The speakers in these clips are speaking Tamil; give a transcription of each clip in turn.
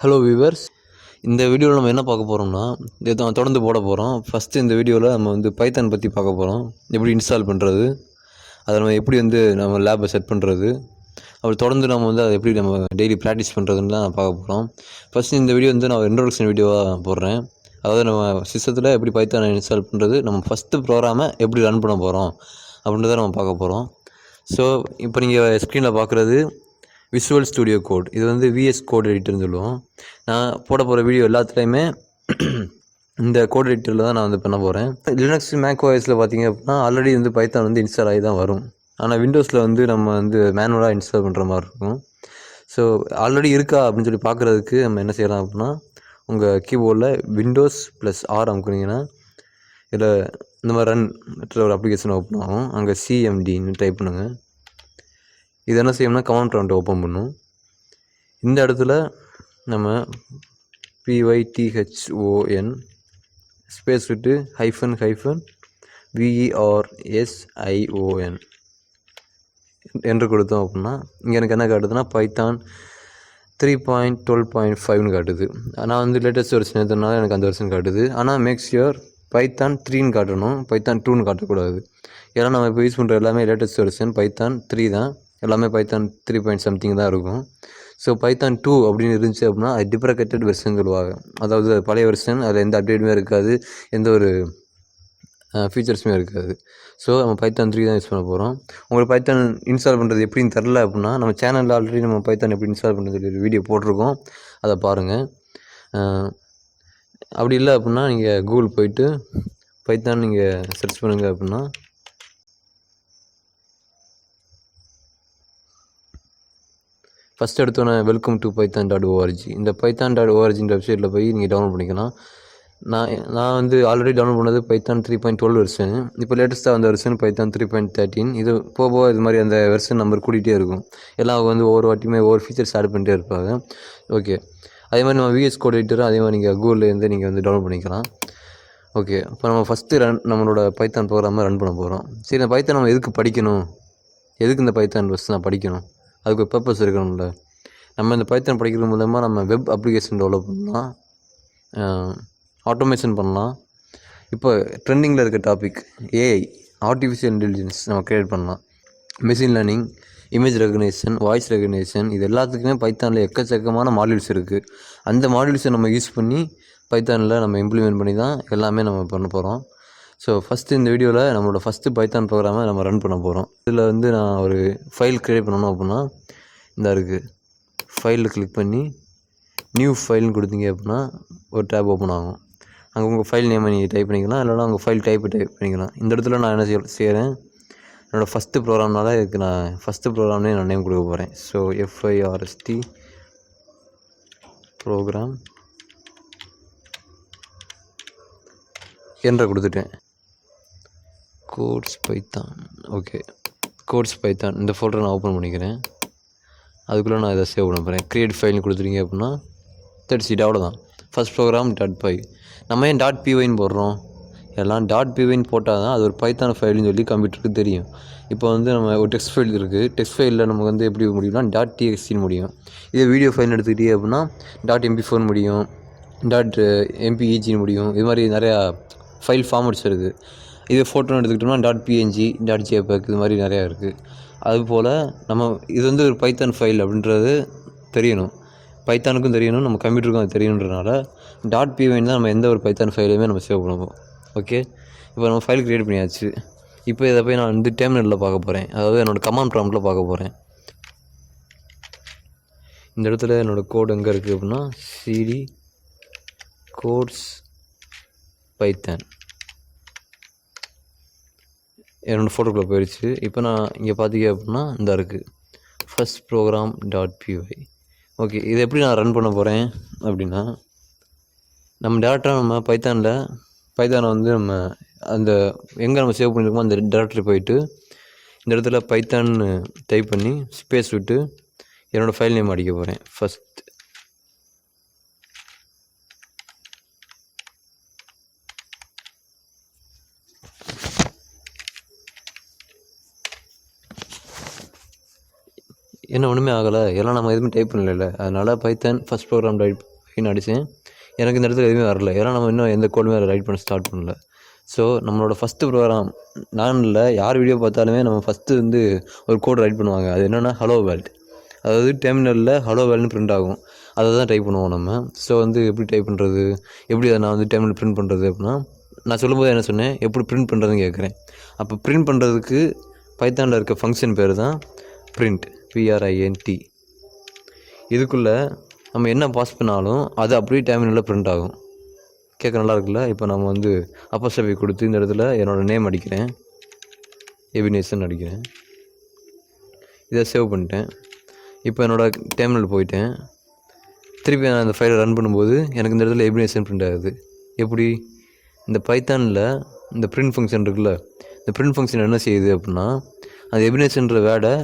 ஹலோ வியூவர்ஸ், இந்த வீடியோவில் நம்ம என்ன பார்க்க போகிறோம்னா, இதை தொடர்ந்து போட போகிறோம். ஃபஸ்ட்டு இந்த வீடியோவில் நம்ம வந்து பைத்தான் பற்றி பார்க்க போகிறோம். எப்படி இன்ஸ்டால் பண்ணுறது, அதை நம்ம எப்படி வந்து நம்ம லேப்பை செட் பண்ணுறது, அப்படி தொடர்ந்து நம்ம வந்து அதை எப்படி நம்ம டெய்லி ப்ராக்டிஸ் பண்ணுறதுன்னு தான் பார்க்க போகிறோம். ஃபஸ்ட்டு இந்த வீடியோ வந்து நான் இன்ட்ரோடக்ஷன் வீடியோவாக போடுறேன். அதாவது நம்ம சிஸ்டத்தில் எப்படி பைத்தானை இன்ஸ்டால் பண்ணுறது, நம்ம ஃபஸ்ட்டு ப்ரோக்ராமை எப்படி ரன் பண்ண போகிறோம் அப்படின்றத நம்ம பார்க்க போகிறோம். ஸோ இப்போ நீங்கள் ஸ்க்ரீனில் பார்க்குறது விஷுவல் ஸ்டுடியோ கோட். இது வந்து விஎஸ் கோட் எடிட்டர்னு சொல்லுவோம். நான் போட போகிற வீடியோ எல்லாத்துலேயுமே இந்த கோட் எடிட்டரில் தான் நான் வந்து பண்ண போகிறேன். லினக்ஸ் மேக் ஓஎஸில் பார்த்தீங்க அப்படின்னா ஆல்ரெடி வந்து பைத்தான் வந்து இன்ஸ்டால் ஆகி தான் வரும். ஆனால் விண்டோஸில் வந்து நம்ம வந்து மேனுவலாக இன்ஸ்டால் பண்ணுற மாதிரி இருக்கும். ஸோ ஆல்ரெடி இருக்கா அப்படின்னு சொல்லி பார்க்குறதுக்கு நம்ம என்ன செய்யலாம் அப்படின்னா, உங்கள் கீபோர்டில் விண்டோஸ் +R அமுக்குனீங்கன்னா இதில் இந்த மாதிரி ரன் ஒரு அப்ளிகேஷன் ஓப்பன் ஆகும். அங்கே சிஎம்டின்னு டைப் பண்ணுங்கள். இது என்ன செய்யணும்னா கமாண்ட் ப்ராம்ப்ட் ஓப்பன் பண்ணும். இந்த இடத்துல நம்ம PYTHON ஸ்பேஸ் விட்டு -VERSION என்று கொடுத்தோம் அப்படின்னா இங்கே எனக்கு என்ன காட்டுதுன்னா பைத்தான் 3.12.5ன்னு காட்டுது. நான் வந்து லேட்டஸ்ட் வெர்ஷன் எடுத்ததுனால எனக்கு அந்த வெர்ஷன் காட்டுது. ஆனால் மேக் ஷுர் பைத்தான் 3ன்னு காட்டணும், பைத்தான் 2ன்னு காட்டக்கூடாது. ஏன்னா நம்ம இப்போ யூஸ் பண்ணுற எல்லாமே லேட்டஸ்ட் வெர்ஷன் பைத்தான் 3 தான். எல்லாமே பைத்தான் 3.something தான் இருக்கும். ஸோ பைத்தான் 2 அப்படின்னு இருந்துச்சு அப்படின்னா அது டிப்ரகேட்டட் வெர்ஷன் சொல்லுவாங்க. அதாவது பழைய வெர்ஷன், அதில் எந்த அப்டேட்டுமே இருக்காது, எந்த ஒரு ஃபீச்சர்ஸுமே இருக்காது. ஸோ நம்ம பைத்தான் 3 தான் யூஸ் பண்ண போகிறோம். உங்களுக்கு பைத்தான் இன்ஸ்டால் பண்ணுறது எப்படின்னு தெரில அப்படின்னா, நம்ம சேனலில் ஆல்ரெடி நம்ம பைத்தான் எப்படி இன்ஸ்டால் பண்ணுறது சொல்லி வீடியோ போட்டிருக்கோம், அதை பாருங்கள். அப்படி இல்லை அப்படின்னா நீங்கள் கூகுள் போயிட்டு பைத்தான் நீங்கள் சர்ச் பண்ணுங்கள் அப்படின்னா ஃபஸ்ட் எடுத்தோன்னே வெல்கம் டு python.org, இந்த python.org வெப்சைட்டில் போய் நீங்கள் டவுன்லோட் பண்ணிக்கலாம். நான் வந்து ஆல்ரெடி டவுன்லோட் பண்ணது பைத்தான் 3.12 வெர்ஷன். இப்போ லேட்டஸ்ட்டாக வந்த வெர்ஷன் பைத்தான் 3.13. இது போக இது மாதிரி அந்த வெர்ஷன் நம்பர் கூட்டிகிட்டே இருக்கும். எல்லாம் வந்து ஒவ்வொரு வாட்டியுமே ஒவ்வொரு ஃபீச்சர்ஸ் ஆட் பண்ணிட்டே இருப்பாங்க. ஓகே, அதே மாதிரி நம்ம விஎஸ் கோட் எடிட்டரும் அதே மாதிரி நீங்கள் கூகுள்லேருந்து நீங்கள் வந்து டவுன்லோட் பண்ணிக்கலாம். ஓகே, இப்போ நம்ம ஃபஸ்ட்டு நம்மளோட பைத்தான் ப்ரோக்ராமை ரன் பண்ண போகிறோம். சரி, இந்த பைத்தான் நம்ம எதுக்கு படிக்கணும், எதுக்கு இந்த பைத்தான் ஃபஸ்ட் நான் படிக்கணும், அதுக்கு ஒரு பர்பஸ் இருக்கணும்ல. நம்ம இந்த பைத்தான் படிக்கிறது மூலமாக நம்ம வெப் அப்ளிகேஷன் டெவலப் பண்ணலாம், ஆட்டோமேஷன் பண்ணலாம். இப்போ ட்ரெண்டிங்கில் இருக்க டாபிக் ஏஐ, ஆர்டிஃபிஷியல் இன்டெலிஜென்ஸ் நம்ம க்ரியேட் பண்ணலாம். Machine learning, image recognition, voice recognition, இது எல்லாத்துக்குமே பைத்தானில் எக்கச்சக்கமான மாடியூல்ஸ் இருக்குது. அந்த மாடியூல்ஸை நம்ம யூஸ் பண்ணி பைத்தானில் நம்ம இம்ப்ளிமெண்ட் பண்ணி தான் எல்லாமே நம்ம பண்ண போகிறோம். ஸோ ஃபஸ்ட்டு இந்த வீடியோவில் நம்மளோட ஃபஸ்ட்டு பைத்தான் ப்ரோக்ராமை நம்ம ரன் பண்ண போகிறோம். இதில் வந்து நான் ஒரு ஃபைல் க்ரியேட் பண்ணணும் அப்படின்னா இந்த இருக்குது, ஃபைலில் கிளிக் பண்ணி நியூ ஃபைல்னு கொடுத்தீங்க அப்படின்னா ஒரு டேப் ஓப்பன் ஆகும். அங்கே உங்கள் ஃபைல் நேமை நீங்கள் டைப் பண்ணிக்கலாம், இல்லைனா உங்கள் ஃபைல் டைப் பண்ணிக்கலாம். இந்த இடத்துல நான் என்ன செய்கிறேன், என்னோடய ஃபஸ்ட்டு ப்ரோக்ராம்னால இதுக்கு நான் ஃபஸ்ட்டு ப்ரோக்ராம்னே நான் நேம் கொடுக்க போகிறேன். ஸோ FIRST ப்ரோக்ராம் என்ற கொடுத்துட்டேன். Codes Python. Okay, codes Python இந்த ஃபோல்டரை நான் ஓப்பன் பண்ணிக்கிறேன். அதுக்குள்ளே நான் இதை சேவ் பண்ண போகிறேன். க்ரியேட் ஃபைல்னு கொடுத்துட்டீங்க அப்படின்னா தட்ஸ் இட், அவ்வளோதான். First program .py. நம்ம ஏன் .pyன்னு போடுறோம், எல்லாம் .pyன்னு போட்டால் தான் அது ஒரு பைத்தான் ஃபைல்னு சொல்லி கம்ப்யூட்டருக்கு தெரியும். இப்போ வந்து நம்ம ஒரு டெக்ஸ்ட் ஃபைல் இருக்குது, டெக்ஸ்ட் ஃபைலில் நமக்கு வந்து எப்படி முடியும்னா .txt முடியும். இதே வீடியோ ஃபைல் எடுத்துக்கிட்டே அப்படின்னா .mp4 முடியும், .mpeg முடியும். இது மாதிரி நிறையா ஃபைல் ஃபார்மட்ஸ் இருக்குது. இதே ஃபோட்டோன்னு எடுத்துக்கிட்டோம்னா .png, .jpeg இது மாதிரி நிறையா இருக்குது. அதுபோல் நம்ம இது வந்து ஒரு பைத்தான் ஃபைல் அப்படின்றது தெரியணும், பைத்தானுக்கும் தெரியணும், நம்ம கம்ப்யூட்டருக்கும் அது தெரியணுன்றனால .pyன்னு தான் நம்ம எந்த ஒரு பைத்தான் ஃபைலையுமே நம்ம சேவ் பண்ணுவோம். ஓகே, இப்போ நம்ம ஃபைல் க்ரியேட் பண்ணியாச்சு. இப்போ இதை போய் நான் வந்து டெர்மினலில் பார்க்க போகிறேன், அதாவது என்னோடய கமாண்ட் ப்ராம்ப்டில் பார்க்க போகிறேன். இந்த இடத்துல என்னோடய கோட் எங்கே இருக்குது அப்படின்னா cd கோட்ஸ் பைத்தான் என்னோடய ஃபோட்டோக்குள்ளே போயிடுச்சு. இப்போ நான் இங்கே பார்த்தீங்க அப்படின்னா இந்த இருக்குது ஃபஸ்ட் ப்ரோக்ராம் .py. ஓகே, இது எப்படி நான் ரன் பண்ண போகிறேன் அப்படின்னா, நம்ம டேரெக்டாக நம்ம பைத்தானை வந்து நம்ம அந்த எங்கே நம்ம சேவ் பண்ணியிருக்கோமோ அந்த டேரக்டரி போயிட்டு இந்த இடத்துல பைத்தான்னு டைப் பண்ணி ஸ்பேஸ் விட்டு என்னோடய ஃபைல் நேம் அடிக்க போகிறேன். ஃபஸ்ட் என்ன ஒன்றுமே ஆகலை, எல்லாம் நம்ம எதுவுமே டைப் பண்ணல, அதனால் பைத்தான் ஃபஸ்ட் ப்ரோக்ராம் அப்படின்னு அடித்தேன். எனக்கு இந்த இடத்துல எதுவுமே வரல. ஏன்னா நம்ம இன்னும் எந்த கோடுமே ரைட் பண்ண ஸ்டார்ட் பண்ணல. ஸோ நம்மளோட ஃபஸ்ட்டு ப்ரோக்ராம் நான் இல்லை, யார் வீடியோ பார்த்தாலுமே நம்ம ஃபஸ்ட்டு வந்து ஒரு கோட் ரைட் பண்ணுவாங்க. அது என்னென்னா ஹலோ வேர்ல்ட். அதாவது டெர்மினலில் ஹலோ வேர்ல்டுன்னு பிரிண்ட் ஆகும். அதை தான் டைப் பண்ணுவோம் நம்ம. ஸோ வந்து எப்படி டைப் பண்ணுறது, எப்படி அதை நான் வந்து டெர்மினல் பிரிண்ட் பண்ணுறது அப்படின்னா, நான் சொல்லும்போது என்ன சொன்னேன், எப்படி பிரிண்ட் பண்ணுறதுன்னு கேட்குறேன். அப்போ பிரிண்ட் பண்ணுறதுக்கு பைத்தானில் இருக்க ஃபங்க்ஷன் பேர் தான் print, print. இதுக்குள்ளே நம்ம என்ன பாஸ் பண்ணாலும் அது அப்படியே டெர்மினலில் பிரிண்ட் ஆகும். கேட்க நல்லா இருக்குல்ல. இப்போ நம்ம வந்து அப்போஸ்ட்ரோஃபி கொடுத்து இந்த இடத்துல என்னோடய நேம் அடிக்கிறேன், எபினேஷன் அடிக்கிறேன். இதை சேவ் பண்ணிட்டேன். இப்போ என்னோடய டெர்மினல் போயிட்டேன். திருப்பி நான் இந்த ஃபைலை ரன் பண்ணும்போது எனக்கு இந்த இடத்துல எபினேஷன் பிரிண்ட் ஆகுது. எப்படி? இந்த பைத்தானில் இந்த பிரிண்ட் ஃபங்க்ஷன் இருக்குல்ல, இந்த பிரிண்ட் ஃபங்க்ஷன் என்ன செய்யுது அப்படின்னா, அந்த எபினேஷன்ற வேர்டை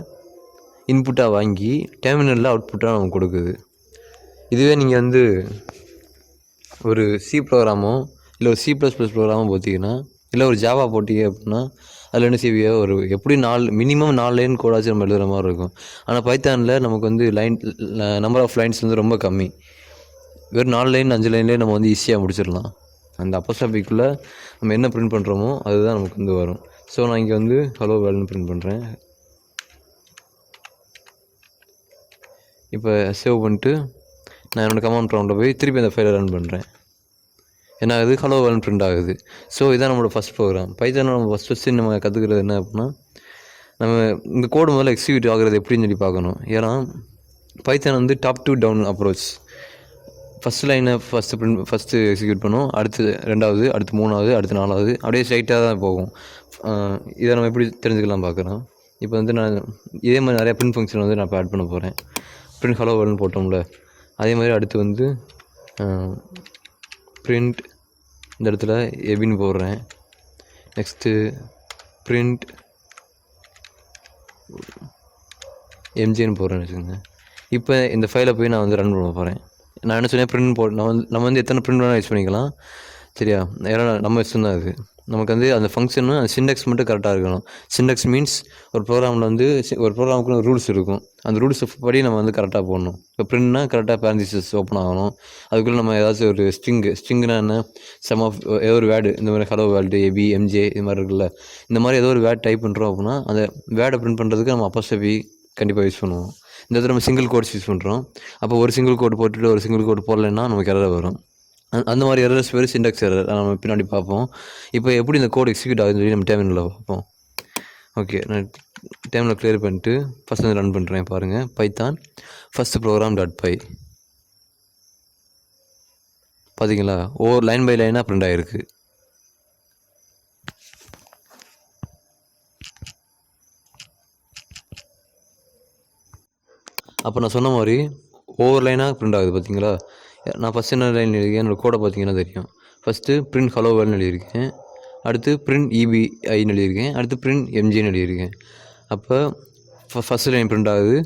இன்புட்டாக வாங்கி டெர்மினலில் அவுட்புட்டாக நமக்கு கொடுக்குது. இதுவே நீங்கள் வந்து ஒரு சி ப்ரோக்ராமோ இல்லை ஒரு C++ ப்ரோக்ராமோ பார்த்தீங்கன்னா, இல்லை ஒரு ஜாவா போட்டிங்க அப்படின்னா, அதில் என்ன செய்வியோ ஒரு எப்படி மினிமம் 4 லைன் கோடாச்சும் நம்ம எழுதுகிற மாதிரி இருக்கும். ஆனால் பைத்தானில் நமக்கு வந்து நம்பர் ஆஃப் லைன்ஸ் வந்து ரொம்ப கம்மி. வெறும் 4 லைன் 5 லைன்லேயே நம்ம வந்து ஈஸியாக முடிச்சிடலாம். அந்த அப்போஸ்ட்ரோஃபிக்குள்ளே நம்ம என்ன பிரிண்ட் பண்ணுறோமோ அதுதான் நமக்கு வந்து வரும். ஸோ நான் இங்கே வந்து ஹலோ வேர்ல்டுன்னு பிரிண்ட் பண்ணுறேன். இப்போ சேவ் பண்ணிட்டு நான் என்னோடய கமாண்ட் ப்ராம்ப்டில் போய் திருப்பி அந்த ஃபைலை ரன் பண்ணுறேன். என்ன ஆகுது? ஹலோ வேர்ல்டு பிரிண்ட் ஆகுது. ஸோ இதான் நம்மளோட ஃபஸ்ட் ப்ரோக்ராம். பைத்தானில் நம்ம ஃபஸ்ட்டு நம்ம கற்றுக்கிறது என்ன அப்படின்னா, நம்ம இந்த கோடு முதல்ல எக்ஸிக்யூட் ஆகுறது எப்படின்னு சொல்லி பார்க்கணும். ஏன்னா பைத்தான் வந்து top to down approach. First லைனை ஃபஸ்ட்டு எக்ஸிக்யூட் பண்ணும், அடுத்து 2வது, அடுத்து 3வது, அடுத்து 4வது, அப்படியே ஸ்ட்ரைட்டாக தான் போகும். இதை நம்ம எப்படி தெரிஞ்சுக்கலாம் பார்க்குறோம். இப்போ வந்து நான் இதே மாதிரி நிறையா பிரிண்ட் ஃபங்க்ஷன் வந்து நான் இப்போ ஆட் பண்ண போகிறேன். பிரிண்ட் ஹலோ வேர்ல்டுன்னு போட்டோம்ல, அதே மாதிரி அடுத்து வந்து பிரிண்ட் இந்த இடத்துல எபின்னு போடுறேன். நெக்ஸ்ட்டு பிரிண்ட் எம்ஜின்னு போடுறேன்னு வச்சுக்கோங்க. இப்போ இந்த ஃபைலை போய் நான் வந்து ரன் பண்ண போகிறேன். நான் என்ன சொன்னேன், பிரிண்ட் நம்ம வந்து எத்தனை பிரிண்ட் வேணால் யூஸ் பண்ணிக்கலாம், சரியா? ஏன்னா நம்ம இஷ்டம் தான் அது. நமக்கு வந்து அந்த ஃபங்க்ஷனும் அந்த சிண்டெக்ஸ் மட்டும் கரெக்டாக இருக்கணும். சிண்டெக்ஸ் மீன்ஸ் ஒரு ப்ரோக்ராமில் வந்து ஒரு ப்ரோக்ராமுக்கு ரூல்ஸ் இருக்கும். அந்த ரூல்ஸ் படி நம்ம வந்து கரெக்டாக போடணும். இப்போ பிரிண்ட்னா கரெக்டாக பேரண்டிசஸ் ஓப்பன் ஆகணும். அதுக்குள்ளே நம்ம ஏதாச்சும் ஒரு ஸ்ட்ரிங்குனா என்ன, சம் ஆஃப் ஏதோ ஒரு வேர்டு, இந்த மாதிரி ஹலோ வேர்ல்டு, ஏபி, எம்ஜே இது மாதிரி இருக்குல்ல, இந்த மாதிரி ஏதோ ஒரு வேர்டு டைப் பண்ணுறோம் அப்படின்னா அந்த வேர்டை பிரிண்ட் பண்ணுறதுக்கு நம்ம அப்போஸ்ட்ரோஃபி கண்டிப்பாக யூஸ் பண்ணுவோம். இந்த இடத்துல நம்ம சிங்கிள் கோட்ஸ் யூஸ் பண்ணுறோம். அப்போ ஒரு சிங்கிள் கோட் போட்டுட்டு ஒரு சிங்கிள் கோட் போடலைன்னா நமக்கு எரர் வரும். அந்த மாதிரி எரர்ஸ் பேர் சிண்டெக்ஸ் எரர். நம்ம பின்னாடி பார்ப்போம். இப்போ எப்படி இந்த கோட் எக்ஸிக்யூட் ஆகுதுன்னு சொல்லி நம்ம டெர்மினலில் பார்ப்போம். ஓகே, நான் டெர்மினல் கிளியர் பண்ணிட்டு ஃபஸ்ட் வந்து ரன் பண்ணுறேன். பாருங்கள், பைத்தான் ஃபஸ்ட் ப்ரோக்ராம் .py. பார்த்தீங்களா, ஒவ்வொரு லைன் பை லைனாக பிரிண்ட் ஆகிருக்கு. அப்போ நான் சொன்ன மாதிரி ஒவ்வொரு லைனாக பிரிண்ட் ஆகுது. பார்த்தீங்களா, நான் ஃபஸ்ட் என்ன லைன் எழுதியிருக்கேன், என்னோடய கோடை பார்த்தீங்கன்னா தெரியும். ஃபஸ்ட்டு பிரிண்ட் ஹலோ வேர்ல்டுன்னு எழுதியிருக்கேன், அடுத்து பிரிண்ட் EBIன்னு எழுதியிருக்கேன், அடுத்து பிரிண்ட் MGன்னு எழுதியிருக்கேன். அப்போ ஃபஸ்ட்டு லைன் பிரிண்ட் ஆகுது,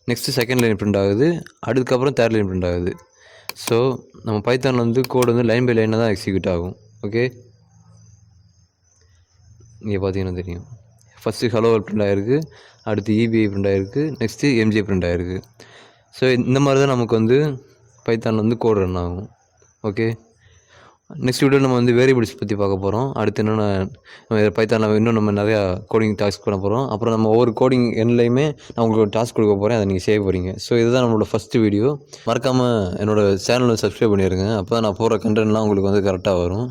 நெக்ஸ்ட்டு செகண்ட் லைன் பிரிண்ட் ஆகுது, அதுக்கப்புறம் தேர்ட் லைன் பிரிண்ட் ஆகுது. ஸோ நம்ம பைத்தானில் வந்து கோடு வந்து லைன் பை லைனாக தான் எக்ஸிக்யூட் ஆகும். ஓகே, இங்கே பார்த்தீங்கன்னா தெரியும். ஃபஸ்ட்டு ஹலோ வேர்ல்டு பிரிண்ட் ஆகிருக்கு, அடுத்து EBI பிரிண்ட் ஆகிருக்கு, நெக்ஸ்ட்டு MJ பிரிண்ட் ஆகிருக்கு. ஸோ இந்த மாதிரி தான் நமக்கு வந்து பைத்தானில் வந்து கோட் ரன் ஆகும். ஓகே, நெக்ஸ்ட் வீடியோ நம்ம வந்து வேரியபிள்ஸ் பற்றி பார்க்க போகிறோம். அடுத்து என்னென்ன பைத்தானில் இன்னும் நம்ம நிறையா கோடிங் டாஸ்க் பண்ண போகிறோம். அப்புறம் நம்ம ஒவ்வொரு கோடிங் எண்ட்லையுமே நான் உங்களுக்கு ஒரு டாஸ்க் கொடுக்க போகிறேன், அதை நீங்கள் செய்ய போகிறீங்க. ஸோ இதுதான் நம்மளோட ஃபஸ்ட்டு வீடியோ. மறக்காமல் என்னோடய சேனலை சப்ஸ்கிரைப் பண்ணிடுங்க. அப்போ தான் நான் போகிற கண்டென்ட்லாம் உங்களுக்கு வந்து கரெக்டாக வரும்.